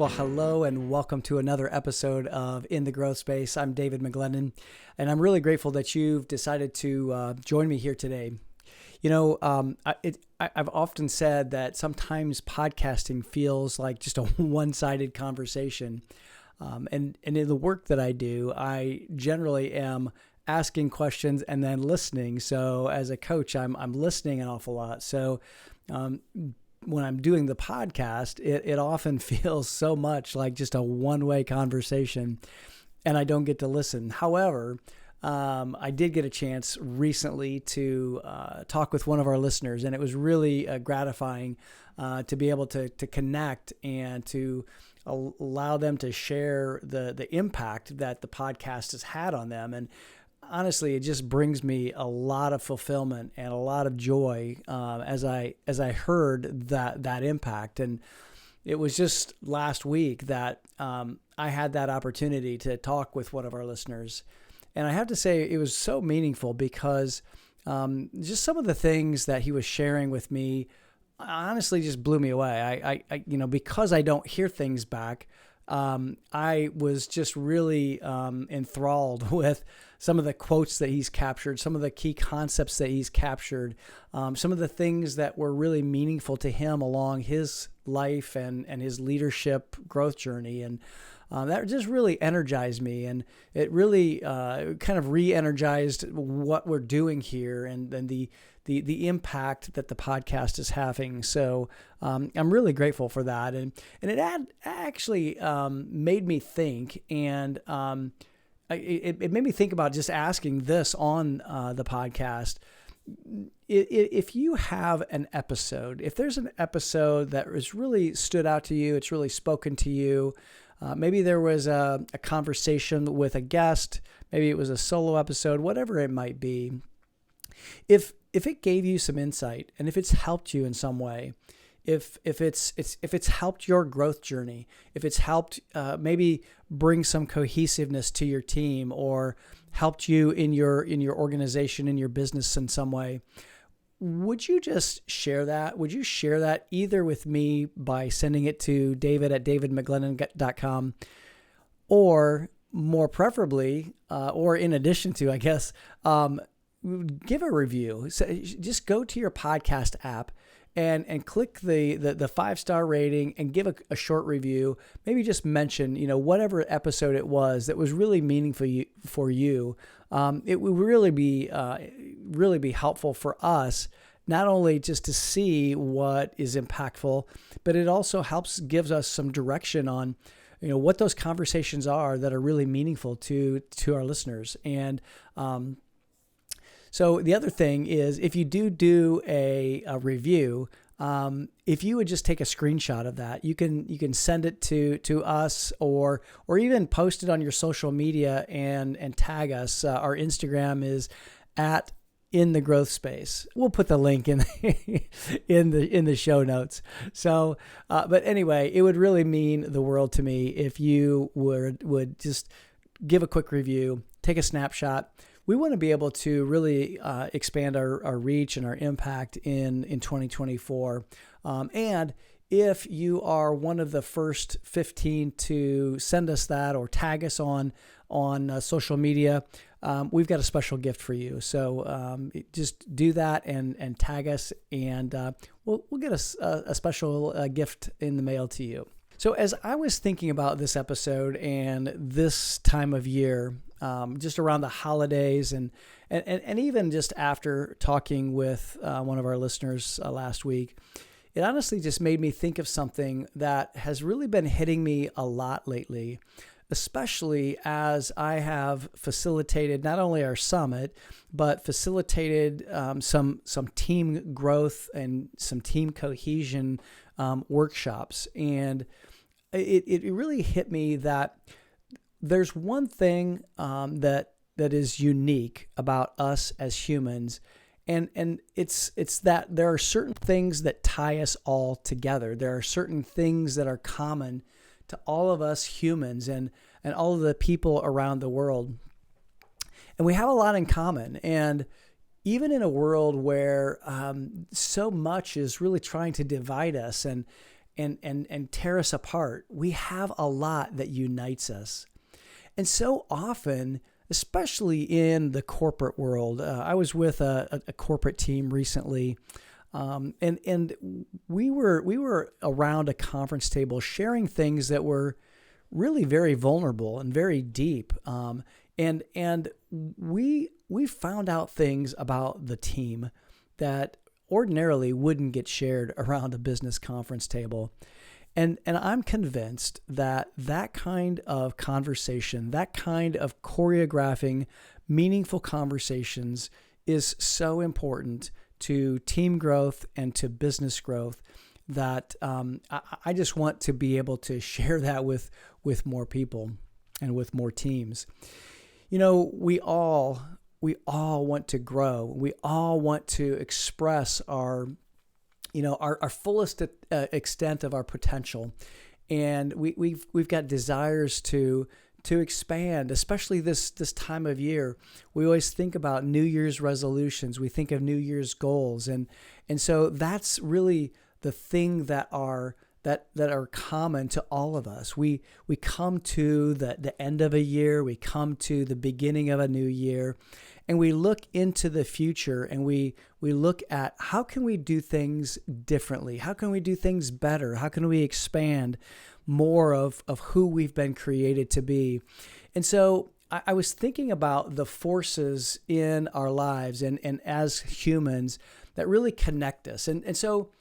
Well, hello and welcome to another episode of In the Growth Space. I'm David McGlennon, and I'm really grateful that you've decided to join me here today. I've often said that sometimes podcasting feels like just a one-sided conversation. And in the work that I do, I generally am asking questions and then listening. So as a coach, I'm listening an awful lot. So when I'm doing the podcast, it often feels so much like just a one-way conversation, and I don't get to listen. However, I did get a chance recently to talk with one of our listeners, and it was really gratifying to be able to connect and to allow them to share the impact that the podcast has had on them. And honestly, it just brings me a lot of fulfillment and a lot of joy as I heard that impact. And it was just last week that I had that opportunity to talk with one of our listeners. And I have to say it was so meaningful because just some of the things that he was sharing with me honestly just blew me away. I because I don't hear things back, I was just really enthralled with some of the quotes that he's captured, some of the key concepts that he's captured, some of the things that were really meaningful to him along his life and his leadership growth journey. And that just really energized me, and it really kind of re-energized what we're doing here and the impact that the podcast is having. So I'm really grateful for that. And it actually made me think, and it made me think about just asking this on the podcast. If you have an episode, if there's an episode that has really stood out to you, it's really spoken to you, maybe there was a conversation with a guest, maybe it was a solo episode, whatever it might be. If it gave you some insight, and if it's helped you in some way, if it's helped your growth journey, if it's helped maybe bring some cohesiveness to your team, or helped you in your organization, in your business in some way, would you just share that? Would you share that either with me by sending it to david@davidmcglennon.com, or more preferably, or in addition to, I guess, give a review. So just go to your podcast app and click the 5-star rating and give a short review. Maybe just mention, whatever episode it was that was really meaningful for you. It would really be helpful for us, not only just to see what is impactful, but it also gives us some direction on, what those conversations are that are really meaningful to our listeners. And so the other thing is, if you do a review, if you would just take a screenshot of that, you can send it to us, or even post it on your social media and tag us. Our Instagram is @InTheGrowthSpace. We'll put the link in in the show notes. So, but anyway, it would really mean the world to me if you would just give a quick review, take a snapshot. We want to be able to really expand our reach and our impact in 2024. And if you are one of the first 15 to send us that or tag us on social media, we've got a special gift for you. So just do that and tag us, and we'll get a special gift in the mail to you. So as I was thinking about this episode and this time of year, just around the holidays and even just after talking with one of our listeners last week, it honestly just made me think of something that has really been hitting me a lot lately, especially as I have facilitated not only our summit, but facilitated some team growth and some team cohesion workshops. And it really hit me that there's one thing that is unique about us as humans, and it's that there are certain things that tie us all together. There are certain things that are common to all of us humans and all of the people around the world. And we have a lot in common. And even in a world where so much is really trying to divide us, and and tear us apart. We have a lot that unites us. And so often, especially in the corporate world, I was with a corporate team recently, and we were around a conference table sharing things that were really very vulnerable and very deep. And we found out things about the team that ordinarily wouldn't get shared around a business conference table. And I'm convinced that that kind of conversation, that kind of choreographing meaningful conversations is so important to team growth and to business growth that I just want to be able to share that with more people and with more teams. You know, we all want to grow. We all want to express our fullest extent of our potential, and we've got desires to expand, especially this time of year. We always think about New Year's resolutions. We think of New Year's goals, and so that's really the thing that are common to all of us. We come to the end of a year, we come to the beginning of a new year, and we look into the future, and we look at how can we do things differently? How can we do things better? How can we expand more of who we've been created to be? And so I was thinking about the forces in our lives and as humans that really connect us. And so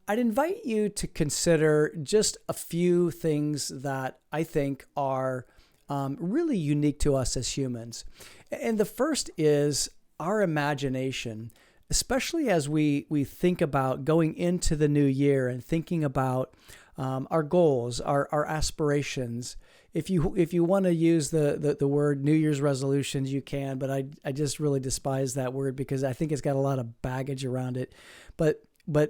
I'd invite you to consider just a few things that I think are really unique to us as humans. And the first is our imagination, especially as we think about going into the new year and thinking about our goals, our aspirations. If you want to use the word New Year's resolutions, you can, but I just really despise that word because I think it's got a lot of baggage around it. But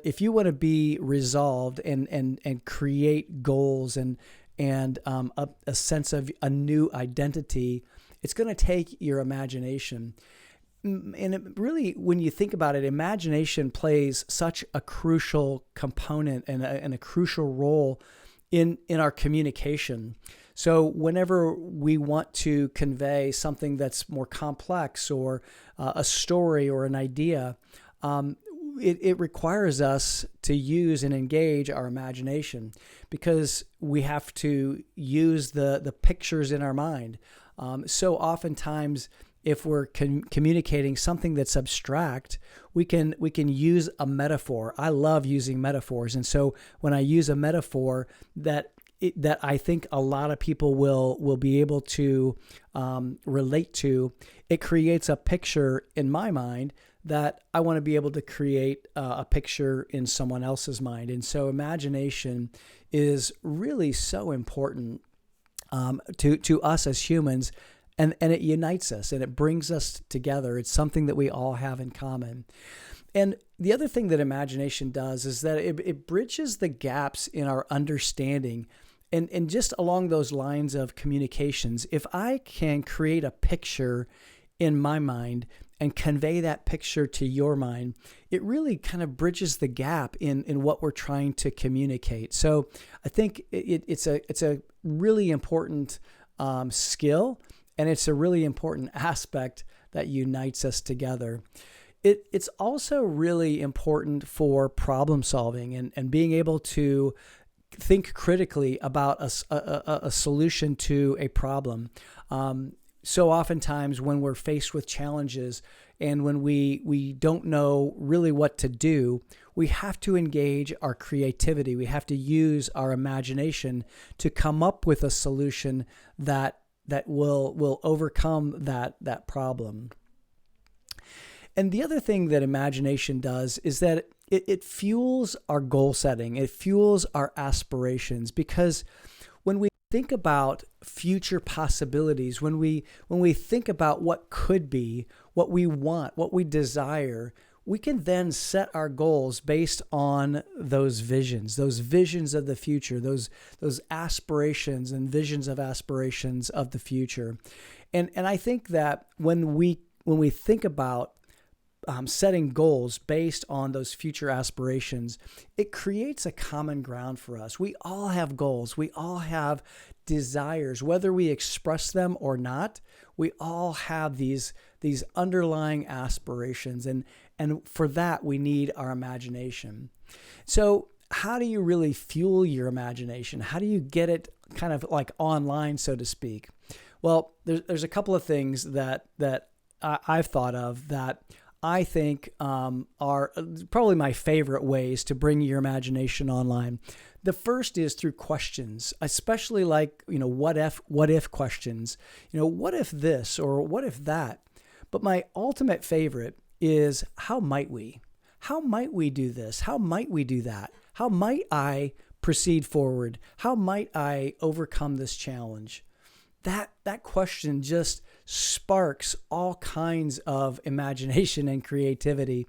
if you want to be resolved and create goals and a sense of a new identity, it's going to take your imagination. And it really, when you think about it, imagination plays such a crucial component and a crucial role in our communication. So whenever we want to convey something that's more complex or a story or an idea, it requires us to use and engage our imagination because we have to use the pictures in our mind. So oftentimes, if we're communicating something that's abstract, we can use a metaphor. I love using metaphors, and so when I use a metaphor that I think a lot of people will be able to relate to, it creates a picture in my mind that I want to be able to create a picture in someone else's mind. And so imagination is really so important to us as humans, and it unites us and it brings us together. It's something that we all have in common. And the other thing that imagination does is that it bridges the gaps in our understanding. And just along those lines of communications, if I can create a picture in my mind and convey that picture to your mind, it really kind of bridges the gap in what we're trying to communicate. So I think it's a really important skill, and it's a really important aspect that unites us together. It's also really important for problem solving and being able to think critically about a solution to a problem. So oftentimes when we're faced with challenges and when we don't know really what to do, we have to engage our creativity. We have to use our imagination to come up with a solution that will overcome that problem. And the other thing that imagination does is that it fuels our goal setting. It fuels our aspirations, because when we think about future possibilities, when we think about what could be, what we want, what we desire, we can then set our goals based on those visions of the future, those aspirations and visions of aspirations of the future. And I think that when we think about setting goals based on those future aspirations, it creates a common ground for us. We all have goals. We all have desires, whether we express them or not. We all have these underlying aspirations, and for that we need our imagination. So how do you really fuel your imagination? How do you get it kind of like online, so to speak? Well, there's a couple of things that I've thought of that I think are probably my favorite ways to bring your imagination online. The first is through questions, especially like, what if questions, what if this or what if that? But my ultimate favorite is how might we? How might we do this? How might we do that? How might I proceed forward? How might I overcome this challenge? That question just sparks all kinds of imagination and creativity.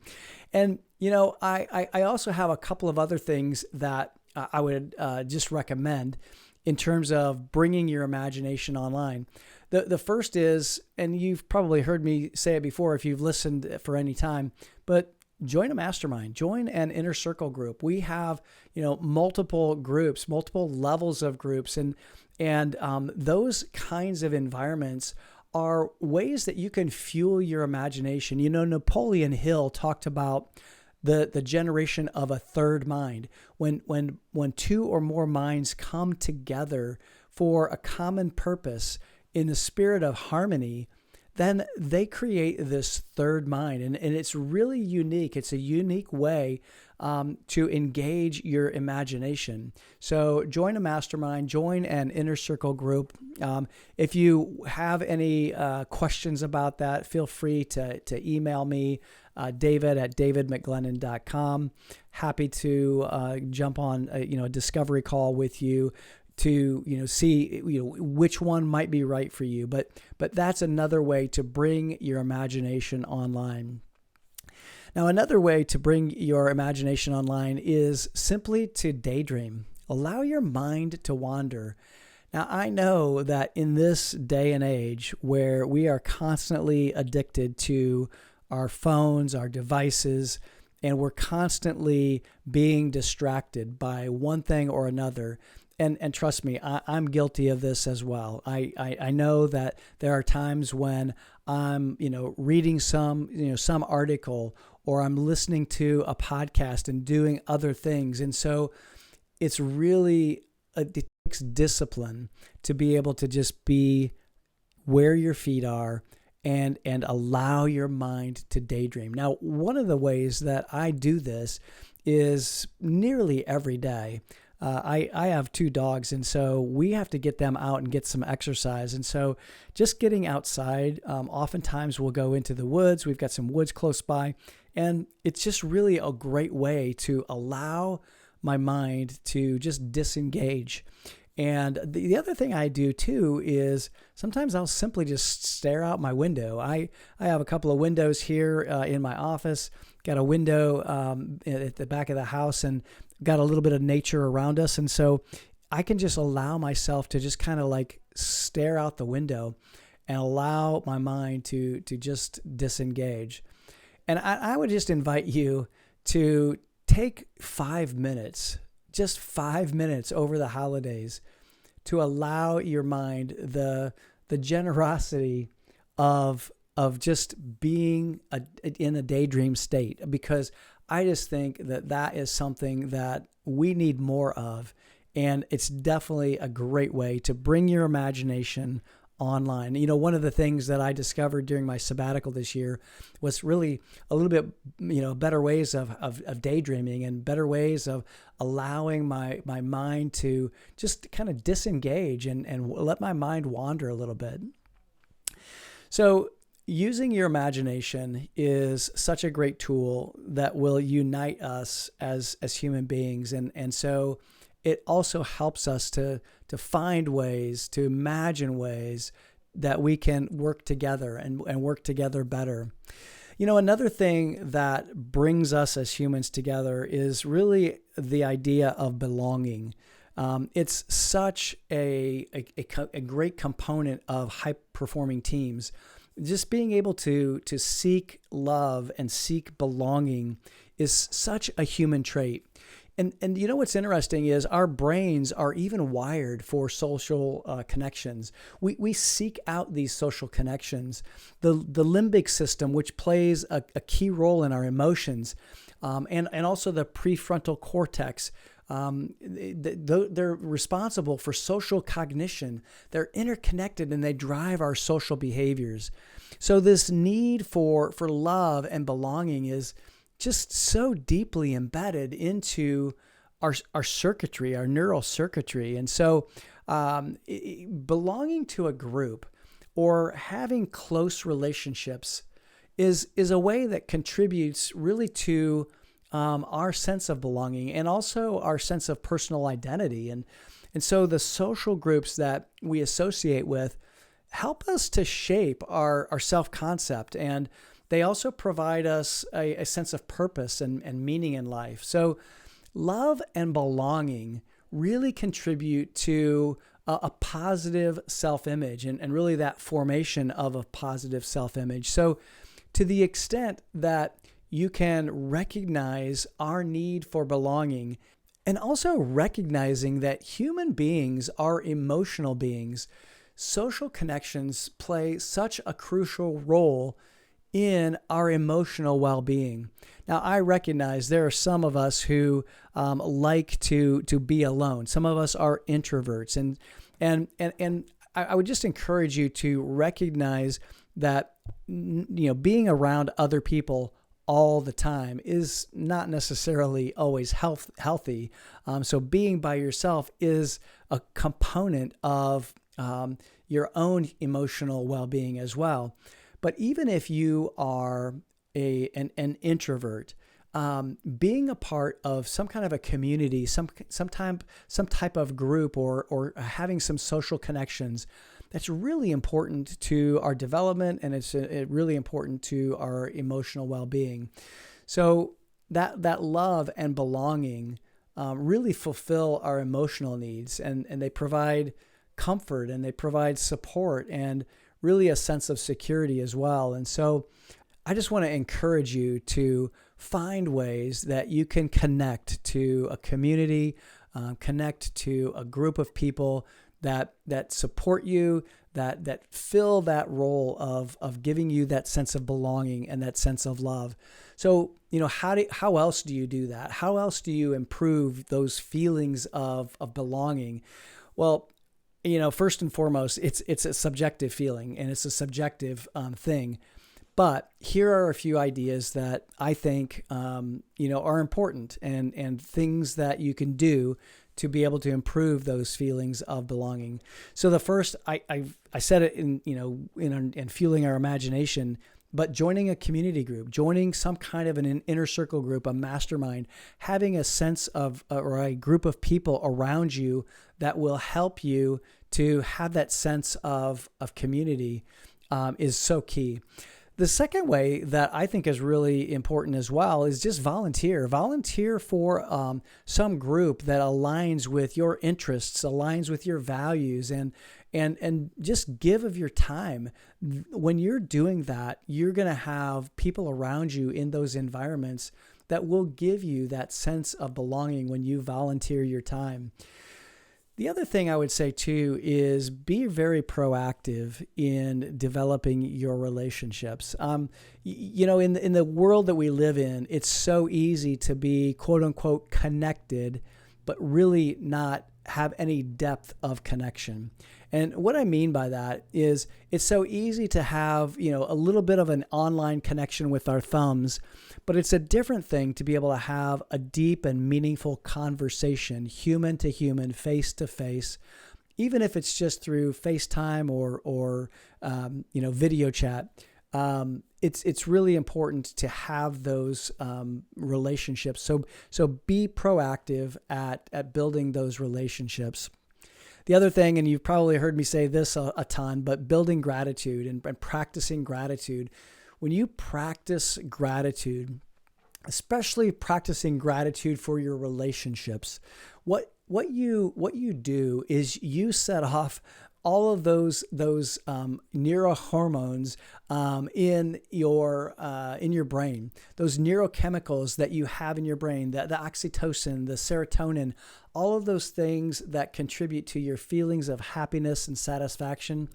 And, I also have a couple of other things that I would just recommend in terms of bringing your imagination online. The first is, and you've probably heard me say it before if you've listened for any time, but join a mastermind, join an inner circle group. We have, multiple groups, multiple levels of groups, and those kinds of environments are ways that you can fuel your imagination. Napoleon Hill talked about the generation of a third mind. When two or more minds come together for a common purpose in the spirit of harmony, then they create this third mind. And it's really unique. It's a unique way to engage your imagination. So join a mastermind, join an inner circle group. If you have any questions about that, feel free to email me, david@davidmcglennon.com. Happy to jump on a discovery call with you to see which one might be right for you. But that's another way to bring your imagination online. Now, another way to bring your imagination online is simply to daydream. Allow your mind to wander. Now, I know that in this day and age where we are constantly addicted to our phones, our devices, and we're constantly being distracted by one thing or another. And trust me, I'm guilty of this as well. I know that there are times when I'm, reading some article, or I'm listening to a podcast and doing other things. And so it's really, it takes discipline to be able to just be where your feet are and allow your mind to daydream. Now, one of the ways that I do this is nearly every day. I have 2 dogs, and so we have to get them out and get some exercise. And so just getting outside, oftentimes we'll go into the woods. We've got some woods close by, and it's just really a great way to allow my mind to just disengage. And the other thing I do too is sometimes I'll simply just stare out my window. I have a couple of windows here in my office, got a window at the back of the house, and got a little bit of nature around us. And so I can just allow myself to just kind of like stare out the window and allow my mind to just disengage. And I would just invite you to take 5 minutes, just 5 minutes over the holidays, to allow your mind the generosity of just being in a daydream state, because I just think that is something that we need more of, and it's definitely a great way to bring your imagination online. One of the things that I discovered during my sabbatical this year was really a little bit, better ways of daydreaming and better ways of allowing my mind to just kind of disengage and let my mind wander a little bit. So using your imagination is such a great tool that will unite us as human beings. And so it also helps us to find ways, to imagine ways that we can work together and work together better. Another thing that brings us as humans together is really the idea of belonging. It's such a great component of high-performing teams. just being able to seek love and seek belonging is such a human trait. And you know what's interesting is our brains are even wired for social connections. We seek out these social connections. The limbic system, which plays a key role in our emotions, and also the prefrontal cortex, they're responsible for social cognition. They're interconnected and they drive our social behaviors. So this need for love and belonging is just so deeply embedded into our circuitry, our neural circuitry. And so belonging to a group or having close relationships is a way that contributes really to our sense of belonging and also our sense of personal identity. And so the social groups that we associate with help us to shape our self-concept, and they also provide us a sense of purpose and meaning in life. So love and belonging really contribute to a positive self-image and really that formation of a positive self-image. So to the extent that you can recognize our need for belonging and also recognizing that human beings are emotional beings, social connections play such a crucial role in our emotional well-being. Now, I recognize there are some of us who like to be alone. Some of us are introverts, and I would just encourage you to recognize that being around other people all the time is not necessarily always healthy. So being by yourself is a component of your own emotional well-being as well. But even if you are an introvert, being a part of some kind of a community, some type of group, or having some social connections, that's really important to our development, and it's really important to our emotional well-being. So that love and belonging really fulfill our emotional needs, and they provide comfort, and they provide support, and really a sense of security as well. And so I just want to encourage you to find ways that you can connect to a community, connect to a group of people that support you, that fill that role of giving you that sense of belonging and that sense of love. So, how else do you do that? How else do you improve those feelings of belonging? Well, first and foremost, it's a subjective feeling, and it's a subjective thing. But here are a few ideas that I think are important, and things that you can do to be able to improve those feelings of belonging. So the first, I said it in fueling our imagination, but joining a community group, joining some kind of an inner circle group, a mastermind, having a sense of or a group of people around you that will help you to have that sense of community is so key. The second way that I think is really important as well is just volunteer. Volunteer for some group that aligns with your interests, aligns with your values, and just give of your time. When you're doing that, you're going to have people around you in those environments that will give you that sense of belonging when you volunteer your time. The other thing I would say too is be very proactive in developing your relationships. In the world that we live in, it's so easy to be quote unquote connected, but really not have any depth of connection. And what I mean by that is it's so easy to have, a little bit of an online connection with our thumbs, but it's a different thing to be able to have a deep and meaningful conversation, human to human, face to face, even if it's just through FaceTime or video chat. It's really important to have those relationships. So be proactive at building those relationships. The other thing, and you've probably heard me say this a ton, but building gratitude and practicing gratitude. When you practice gratitude, especially practicing gratitude for your relationships, what you do is you set off all of those neurohormones in your brain, those neurochemicals that you have in your brain, the oxytocin, the serotonin, all of those things that contribute to your feelings of happiness and satisfaction.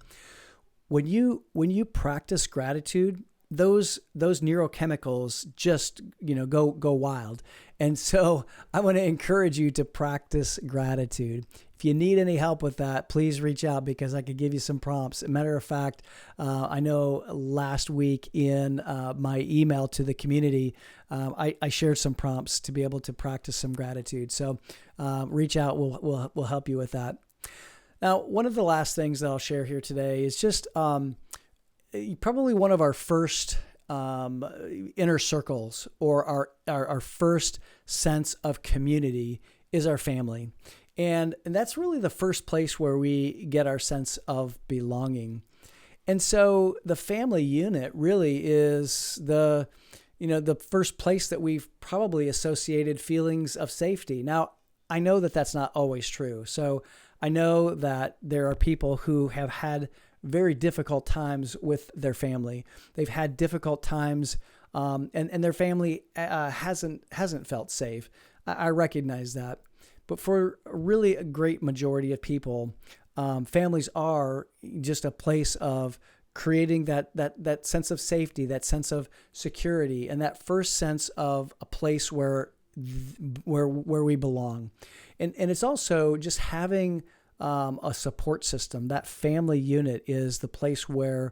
When you practice gratitude, those neurochemicals just go wild. And so I want to encourage you to practice gratitude. If you need any help with that, please reach out because I could give you some prompts. As a matter of fact, I know last week in my email to the community, I shared some prompts to be able to practice some gratitude. So reach out. We'll help you with that. Now, one of the last things that I'll share here today is just probably one of our first inner circles, or our first sense of community is our family. And that's really the first place where we get our sense of belonging. And so the family unit really is the first place that we've probably associated feelings of safety. Now, I know that that's not always true. So I know that there are people who have had very difficult times with their family. They've had difficult times, and their family hasn't felt safe. I recognize that. But for really a great majority of people, families are just a place of creating that sense of safety, that sense of security, and that first sense of a place where we belong. And it's also just having a support system. That family unit is the place where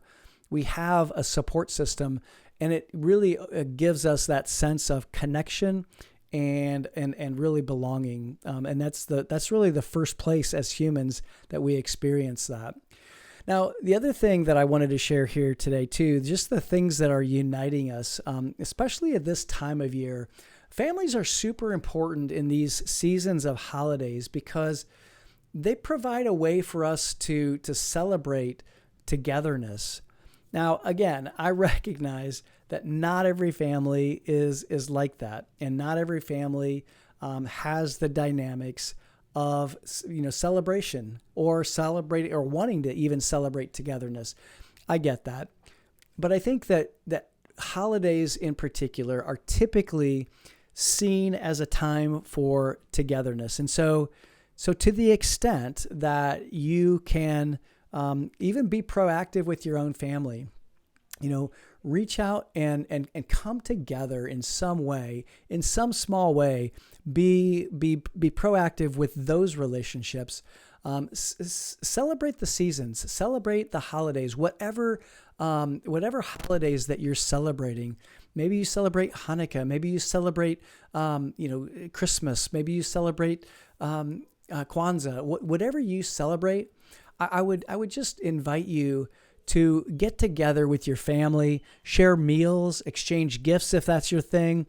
we have a support system, and it really gives us that sense of connection and really belonging. And that's really the first place as humans that we experience that. Now, the other thing that I wanted to share here today too, just the things that are uniting us, especially at this time of year. Families are super important in these seasons of holidays because they provide a way for us to celebrate togetherness. Now, again, I recognize that not every family is like that, and not every family has the dynamics of celebration or celebrating or wanting to even celebrate togetherness. I get that, but I think that holidays in particular are typically seen as a time for togetherness, and so to the extent that you can even be proactive with your own family, reach out and come together in some way, in some small way, be proactive with those relationships. Celebrate the seasons, celebrate the holidays, whatever holidays that you're celebrating. Maybe you celebrate Hanukkah, maybe you celebrate Christmas, maybe you celebrate Kwanzaa, whatever you celebrate. I would just invite you to get together with your family, share meals, exchange gifts if that's your thing.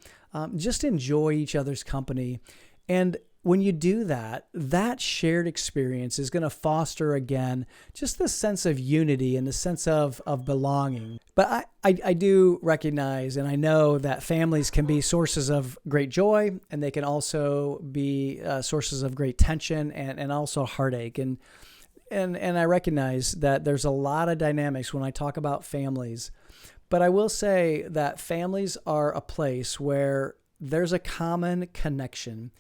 Just enjoy each other's company. And when you do that, that shared experience is going to foster, again, just the sense of unity and the sense of belonging. But I do recognize, and I know that families can be sources of great joy, and they can also be sources of great tension and also heartache. And I recognize that there's a lot of dynamics when I talk about families. But I will say that families are a place where there's a common connection.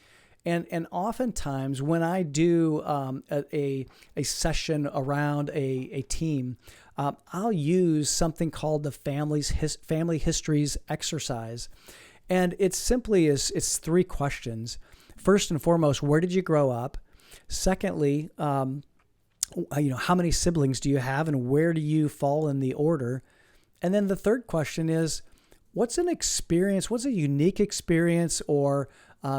And oftentimes when I do a session around a team, I'll use something called the family histories exercise. And it's simply it's three questions. First and foremost, where did you grow up? Secondly, how many siblings do you have and where do you fall in the order? And then the third question is, what's a unique experience or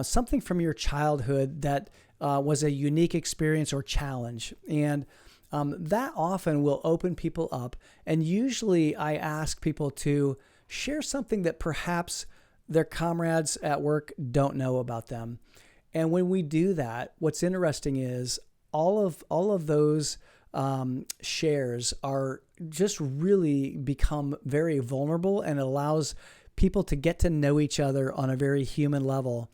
something from your childhood that was a unique experience or challenge? And that often will open people up. And usually I ask people to share something that perhaps their comrades at work don't know about them. And when we do that, what's interesting is all of those shares are just really become very vulnerable, and it allows people to get to know each other on a very human level.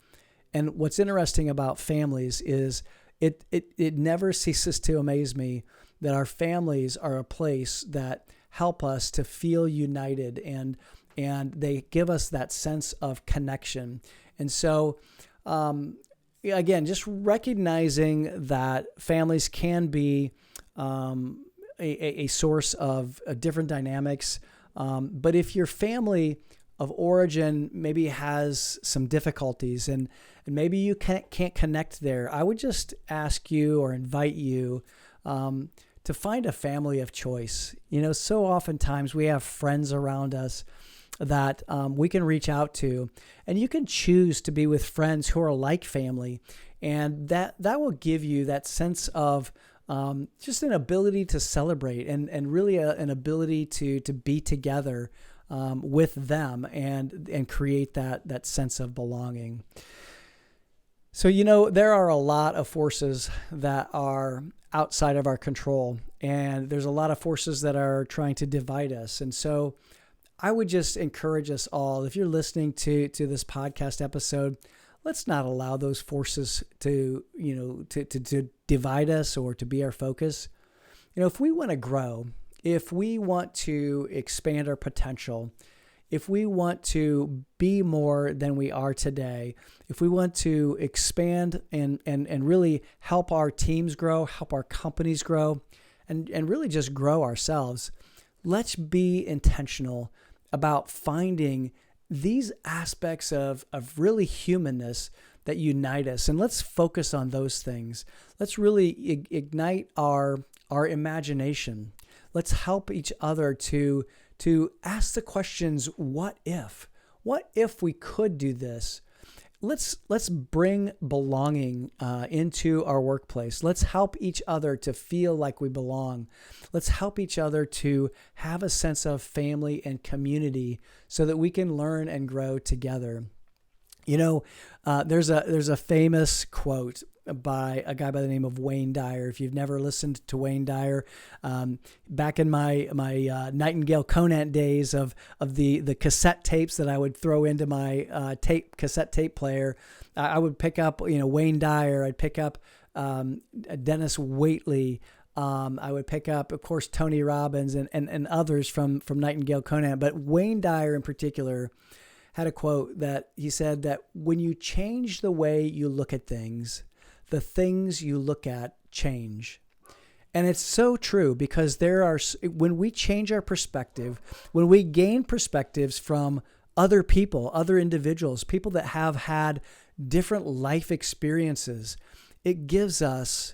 And what's interesting about families is it never ceases to amaze me that our families are a place that help us to feel united, and they give us that sense of connection. And so, again, just recognizing that families can be a source of different dynamics. But if your family of origin maybe has some difficulties, and maybe you can't connect there, I would just ask you or invite you to find a family of choice. So oftentimes we have friends around us that we can reach out to, and you can choose to be with friends who are like family, and that will give you that sense of just an ability to celebrate, and really an ability to be together with them, and create that sense of belonging. So, there are a lot of forces that are outside of our control, and there's a lot of forces that are trying to divide us. And so I would just encourage us all, if you're listening to this podcast episode, let's not allow those forces to divide us or to be our focus. If we want to grow, if we want to expand our potential, if we want to be more than we are today, if we want to expand and really help our teams grow, help our companies grow, and really just grow ourselves, let's be intentional about finding these aspects of really humanness that unite us. And let's focus on those things. Let's really ignite our imagination. Let's help each other to ask the questions, what if? What if we could do this? Let's bring belonging into our workplace. Let's help each other to feel like we belong. Let's help each other to have a sense of family and community so that we can learn and grow together. There's a famous quote by a guy by the name of Wayne Dyer. If you've never listened to Wayne Dyer, back in my Nightingale Conant days of the cassette tapes that I would throw into my cassette tape player, I would pick up Wayne Dyer. I'd pick up Dennis Waitley. I would pick up, of course, Tony Robbins and others from Nightingale Conant. But Wayne Dyer in particular had a quote that he said that when you change the way you look at things, the things you look at change. And it's so true, because when we change our perspective, when we gain perspectives from other people, other individuals, people that have had different life experiences, it gives us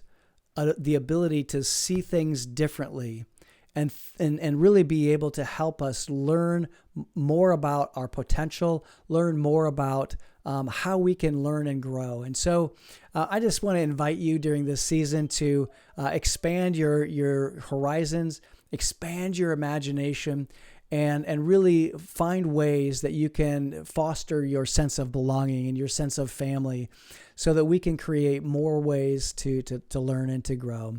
the ability to see things differently and really be able to help us learn more about our potential, learn more about how we can learn and grow. And so I just want to invite you during this season to expand your horizons, expand your imagination, and really find ways that you can foster your sense of belonging and your sense of family so that we can create more ways to learn and to grow.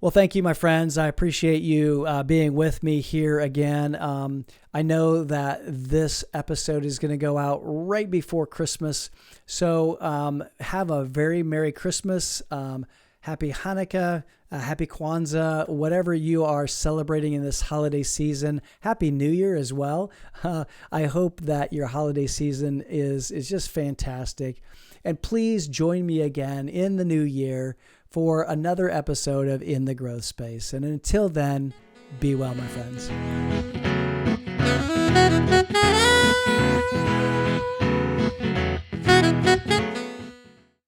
Well, thank you, my friends. I appreciate you being with me here again. I know that this episode is going to go out right before Christmas. So have a very Merry Christmas, Happy Hanukkah, Happy Kwanzaa, whatever you are celebrating in this holiday season. Happy New Year as well. I hope that your holiday season is just fantastic. And please join me again in the new year for another episode of In the Growth Space. And until then, be well, my friends.